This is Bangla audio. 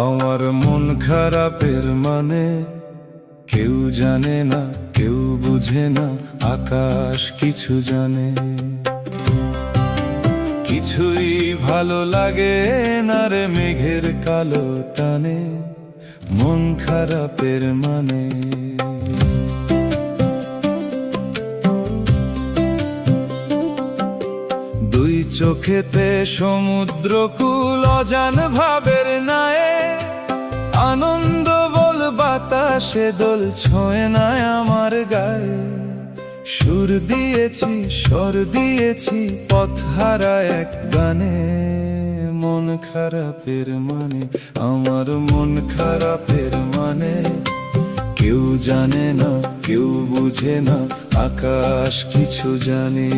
আমার মন খারাপের মানে কেউ জানে না, কেউ বুঝে না, আকাশ কিছু জানে। কিছুই ভালো লাগে না রে মেঘের কালো টানে, মন খারাপের মানে। দুই চোখেতে সমুদ্র কুল অজান ভাবের নায়ে, আনন্দ বল বাতাসে দোল ছোঁয় না আমার গায়ে। সুর দিয়েছি স্বর দিয়েছি পথহারা এক গানে, মন খারাপের মানে, আমার মন খারাপের মানে। কেউ জানে না, কেউ বুঝে না, আকাশ কিছু জানে।